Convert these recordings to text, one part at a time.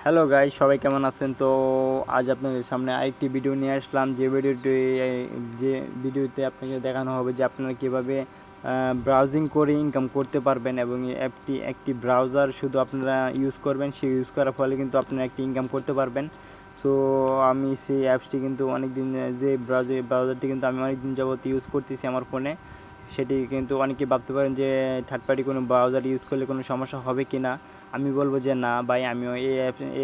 Hello guys, সবাই কেমন আছেন? তো আজ আপনাদের সামনে আরেকটি ভিডিও নিয়ে আসলাম, যে ভিডিওতে আপনাকে দেখানো হবে যে আপনারা কীভাবে ব্রাউজিং করে ইনকাম করতে পারবেন এবং এই অ্যাপটি একটি ব্রাউজার শুধু আপনারা ইউজ করবেন, সেই ইউজ করার ফলে কিন্তু আপনারা একটি ইনকাম করতে পারবেন। সো আমি সেই অ্যাপসটি কিন্তু অনেকদিন, যে ব্রাউজারটি কিন্তু আমি অনেকদিন যাবত ইউজ করতেছি আমার ফোনে। সেটি কিন্তু অনেকে ভাবতে পারেন যে থার্ড পার্টি কোনো ব্রাউজার ইউজ করলে কোনো সমস্যা হবে কি না। আমি বলবো যে না ভাই, আমিও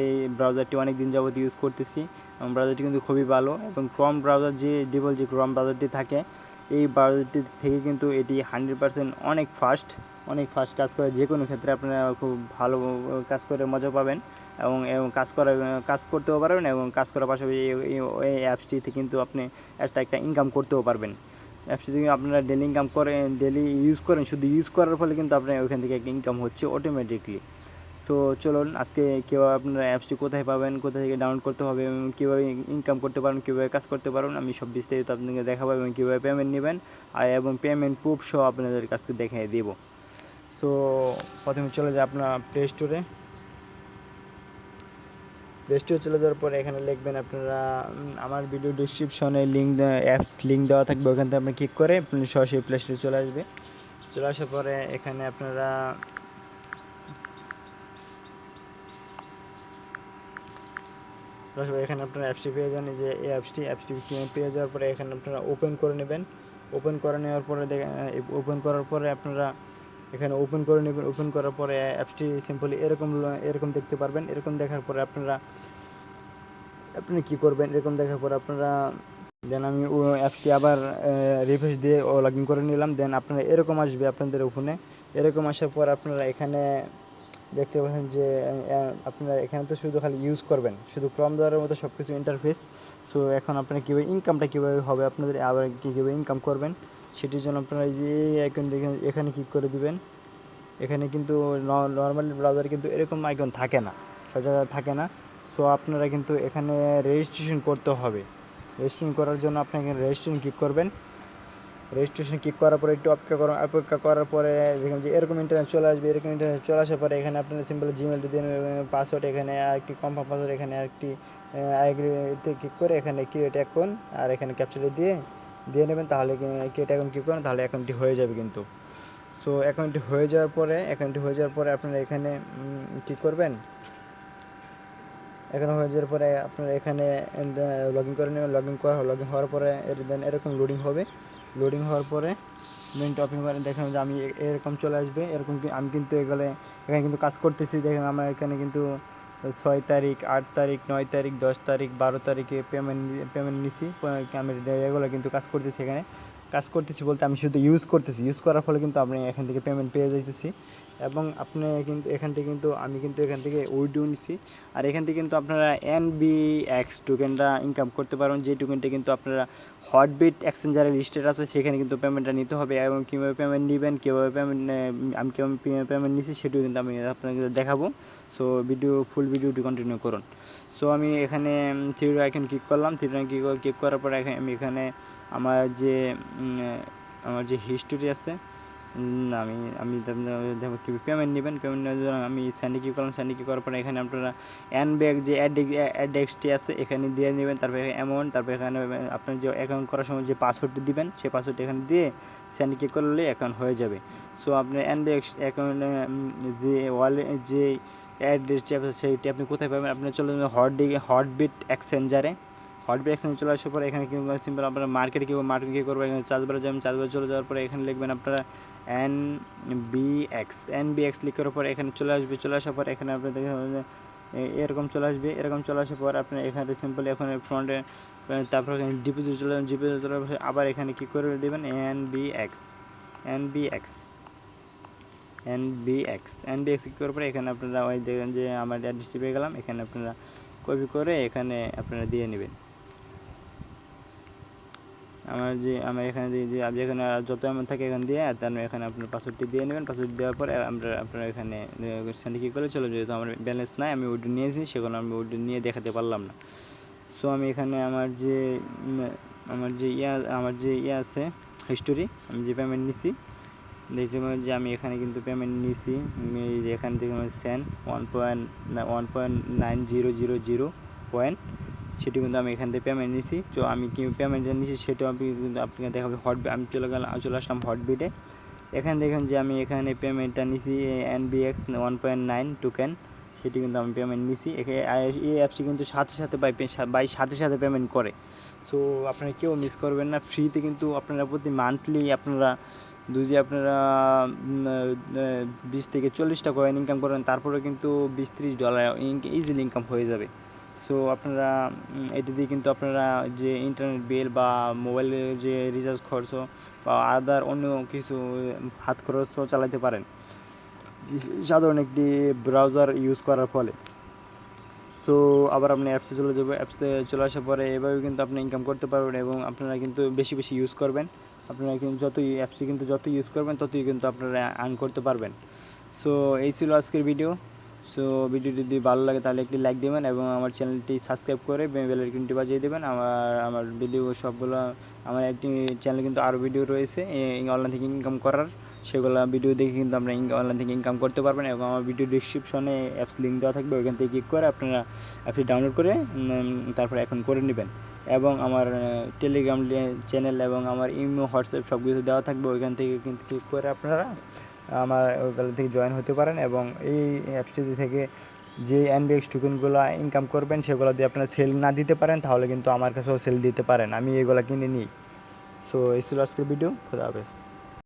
এই ব্রাউজারটি অনেক দিন যাবত ইউজ করতেছি এবং ব্রাউজারটি কিন্তু খুবই ভালো। এবং ক্রোম ব্রাউজার, যে ডিফল্ট যে ক্রোম ব্রাউজারটি থাকে, এই ব্রাউজারটি থেকে কিন্তু এটি 100% অনেক ফাস্ট কাজ করে। যে কোনো ক্ষেত্রে আপনারা খুব ভালো কাজ করে মজা পাবেন এবং কাজ করতেও পারবেন এবং কাজ করার পাশাপাশি এই অ্যাপসটিতে কিন্তু আপনি একটা ইনকাম করতেও পারবেন। অ্যাপসটি থেকে আপনারা ডেলি ইনকাম করেন, ডেলি ইউজ করেন, শুধু ইউজ করার ফলে কিন্তু আপনার ওইখান থেকে একটা ইনকাম হচ্ছে অটোমেটিকলি। সো চলুন আজকে কীভাবে আপনারা অ্যাপসটি কোথায় পাবেন, কোথা থেকে ডাউনলোড করতে হবে এবং কীভাবে ইনকাম করতে পারেন, কীভাবে কাজ করতে পারেন, আমি সব বিস্তারিত আপনাকে দেখাবো এবং কীভাবে পেমেন্ট নেবেন এবং পেমেন্ট প্রুফ সহ আপনাদের কাছে দেখিয়ে দেবো। সো প্রথমে চলে যায় আপনার প্লে স্টোরে চলে যাওয়ার পরে এখানে লিখবেন আপনারা, আমার ভিডিও ডিসক্রিপশনে লিঙ্ক দেওয়া থাকবে, ওখান থেকে আপনি ক্লিক করে আপনি সরাসরি প্লে স্টোরে চলে আসবে। চলে আসার পরে এখানে আপনারা এখানে আপনারা অ্যাপসটি পেয়ে যান। যে এই অ্যাপসটি পেয়ে যাওয়ার পরে এখানে আপনারা ওপেন করে নেবেন। ওপেন করে নেওয়ার পরে ওপেন করার পরে আপনারা এখানে ওপেন করে নেবেন। ওপেন করার পরে অ্যাপসটি সিম্পলি এরকম দেখতে পারবেন। এরকম দেখার পরে আপনি কী করবেন, এরকম দেখার পরে আপনারা দেন আমি অ্যাপসটি আবার রিফ্রেশ দিয়ে লগ ইন করে নিলাম। দেন আপনারা এরকম আসবে আপনাদের ফোনে। এরকম আসার পর আপনারা এখানে দেখতে পাচ্ছেন যে আপনারা এখানে তো শুধু খালি ইউজ করবেন, শুধু ক্রম দ্বারার মতো সব কিছু ইন্টারফেস। সো এখন আপনারা কীভাবে ইনকামটা কীভাবে হবে আপনাদের, আবার কীভাবে ইনকাম করবেন সেটির জন্য আপনারা যে আইকন দেখেন এখানে ক্লিক করে দিবেন। এখানে কিন্তু নর্মালি ব্রাউজারে কিন্তু এরকম আইকন থাকে না, সব জায়গায় থাকে না। সো আপনারা কিন্তু এখানে রেজিস্ট্রেশন করতে হবে। রেজিস্ট্রেশন করার জন্য আপনি এখানে রেজিস্ট্রেশন ক্লিক করবেন। রেজিস্ট্রেশন ক্লিক করার পরে একটু অপেক্ষা করার পরে দেখুন যে এরকম ইন্টারনেট চলে আসবে। এরকম ইন্টারনেট চলে আসার পরে এখানে আপনারা সিম্পল জিমেলটা দিয়ে নেবেন, পাসওয়ার্ড এখানে আরেকটি কনফার্ম পাসওয়ার্ড, এখানে আরেকটি আইগ্রিতে ক্লিক করে এখানে ক্রিয়েট অ্যাকাউন্ট আর এখানে ক্যাপচারটা দিয়ে নেবেন। তাহলে ক্রিয়েট অ্যাকাউন্ট ক্লিক করেন, তাহলে অ্যাকাউন্টটি হয়ে যাবে কিন্তু। সো অ্যাকাউন্টটি হয়ে যাওয়ার পরে আপনারা এখানে কী করবেন, এখানে হয়ে যাওয়ার পরে আপনারা এখানে লগ ইন করে নেবেন। লগ ইন হওয়ার পরে দেন এরকম লোডিং হবে। লোডিং হওয়ার পরে মেনটা ওপেন করে দেখেন যে আমি এরকম চলে আসবে। আমি কিন্তু এখানে কিন্তু কাজ করতেছি। দেখেন আমার এখানে কিন্তু 6 তারিখ, 8 তারিখ, 9 তারিখ, 10 তারিখ, 12 তারিখে পেমেন্ট নিছি। আমি এগুলো কিন্তু কাজ করতেছি। এখানে কাজ করতেছি বলতে আমি শুধু ইউজ করার ফলে কিন্তু আপনি এখান থেকে পেমেন্ট পেয়ে যাইতেছি। এবং আপনি কিন্তু আমি কিন্তু এখান থেকে উইথড্র নিছি। আর এখান থেকে কিন্তু আপনারা NBX টোকেনটা ইনকাম করতে পারবেন, যে টোকেনটা কিন্তু আপনারা হটবিট এক্সচেঞ্জারের লিস্টেড আছে, সেখানে কিন্তু পেমেন্টটা নিতে হবে। এবং কীভাবে পেমেন্ট নেবেন, আমি কীভাবে পেমেন্ট নিছি সেটিও কিন্তু আমি আপনাকে দেখাবো। সো ফুল ভিডিওটি কন্টিনিউ করুন। সো আমি এখানে থ্রি আইকন ক্লিক করলাম। ক্লিক করার পরে আমি এখানে আমার যে হিস্টোরি আছে, আমি দেখো কীভাবে পেমেন্ট নেবেন। পেমেন্ট নেওয়ার জন্য আমি স্যান্ডি কি করলাম। স্যান্ডি কি করার পরে এখানে আপনারা ব্যাগ যে অ্যাডেক্সটি আছে এখানে দিয়ে নেবেন। তারপরে অ্যামাউন্ট, তারপরে এখানে আপনার যে অ্যাকাউন্ট করার সময় যে পাসওয়ার্ডটি দিবেন, সেই পাসওয়ার্ডটি এখানে দিয়ে স্যান্ডি কি করলে অ্যাকাউন্ট হয়ে যাবে। সো আপনার ব্যাগ অ্যাকাউন্টে যে অ্যাড্রেসটি আছে সেইটি আপনি কোথায় পাবেন, আপনি চলে যাবেন হটবিট এক্সচেঞ্জারে। হটবিট এক্সচেঞ্জ চলে আসার পরে এখানে কিন্তু সিম্পল আপনারা মার্কেট কী করবো, এখানে চার্জবারে যাবেন। চার্জবারে চলে যাওয়ার পরে এখানে লিখবেন আপনারা NBX ক্লিক করার পরে এখানে চলে আসার পর এখানে আপনি দেখে এরকম চলে আসার পর আপনি এখানে সিম্পলি এখন ফ্রন্টে, তারপর এখানে ডিপোজিট চলে আবার এখানে কী করে দেবেন NBX কী করার পরে এখানে আপনারা ওই দেখেন যে আমার অ্যাড্রেসটি পেয়ে গেলাম। এখানে আপনারা কপি করে এখানে আপনারা দিয়ে নেবেন। আমার এখানে দিয়ে আপনি এখানে যত অ্যামাউন্ট থাকে এখানে দিয়ে, তার এখানে আপনার পাসওয়ার্ডটি দিয়ে নেবেন। পাসওয়ার্ড দেওয়ার পরে আপনারা এখানে সেখানে কী করে চলে যেহেতু আমার ব্যালেন্স নাই, আমি উইথড্র নিয়েছি, সেগুলো আমি উইথড্র নিয়ে দেখাতে পারলাম না। সো আমি এখানে আমার যে ইয়ে আছে হিস্টোরি, আমি যে পেমেন্ট নিছি দেখতে পাবেন যে আমি এখানে কিন্তু পেমেন্ট নিয়েছি, এখান থেকে সেন্ড 1.9000 পয়েন্ট, সেটি কিন্তু আমি এখান থেকে পেমেন্ট নিয়েছি। তো আমি কি পেমেন্টটা নিয়েছি সেটাও আমি কিন্তু আপনাকে দেখাবো। আমি চলে আসলাম হটবিটে। এখানে দেখেন যে আমি এখানে পেমেন্টটা নিয়েছি NBX 1.9 টোকেন, সেটি কিন্তু আমি পেমেন্ট নিয়েছি। এই অ্যাপসটি কিন্তু সাথে সাথে পেমেন্ট করে। সো আপনারা কেউ মিস করবেন না, ফ্রিতে কিন্তু আপনারা প্রতি মান্থলি আপনারা যদি আপনারা 20 থেকে 40টা কয়েন ইনকাম করেন, তারপরে কিন্তু $20-30 ইজিলি ইনকাম হয়ে যাবে। সো আপনারা এটি দিয়ে কিন্তু আপনারা যে ইন্টারনেট বিল বা মোবাইলের যে রিচার্জ খরচ বা আদার অন্য কিছু হাত খরচও চালাতে পারেন সাধারণ একটি ব্রাউজার ইউজ করার ফলে। সো আবার আপনি অ্যাপসে চলে যাবে, অ্যাপসে চলে আসার পরে এভাবে কিন্তু আপনি ইনকাম করতে পারবেন এবং আপনারা কিন্তু বেশি ইউজ করবেন। আপনারা কিন্তু যত ইউজ করবেন ততই কিন্তু আপনারা আর্ন করতে পারবেন। সো এই ছিল আজকের ভিডিও। সো ভিডিওটি যদি ভালো লাগে তাহলে একটি লাইক দেবেন এবং আমার চ্যানেলটি সাবস্ক্রাইব করে বেল আইকনটি বাজিয়ে দেবেন। আমার ভিডিও সবগুলো, আমার একটি চ্যানেলে কিন্তু আরও ভিডিও রয়েছে অনলাইন থেকে ইনকাম করার, সেগুলো ভিডিও দেখে কিন্তু আপনারা অনলাইন থেকে ইনকাম করতে পারবেন। এবং আমার ভিডিও ডিসক্রিপশনে অ্যাপস লিঙ্ক দেওয়া থাকবে, ওইখান থেকে ক্লিক করে আপনারা অ্যাপটি ডাউনলোড করে তারপরে এখন করে নেবেন। এবং আমার টেলিগ্রাম চ্যানেল এবং আমার ইমো, হোয়াটসঅ্যাপ সব কিছু দেওয়া থাকবে, ওইখান থেকে কিন্তু ক্লিক করে আপনারা আমার ওইখান থেকে জয়েন হতে পারেন। এবং এই অ্যাপসটি থেকে যে NBX টোকেনগুলো ইনকাম করবেন সেগুলো দিয়ে আপনারা সেল না দিতে পারেন, তাহলে কিন্তু আমার কাছেও সেল দিতে পারেন, আমি এগুলো কিনে নিই। সো এই ছিল আজকের ভিডিও। খোদা হাফেজ।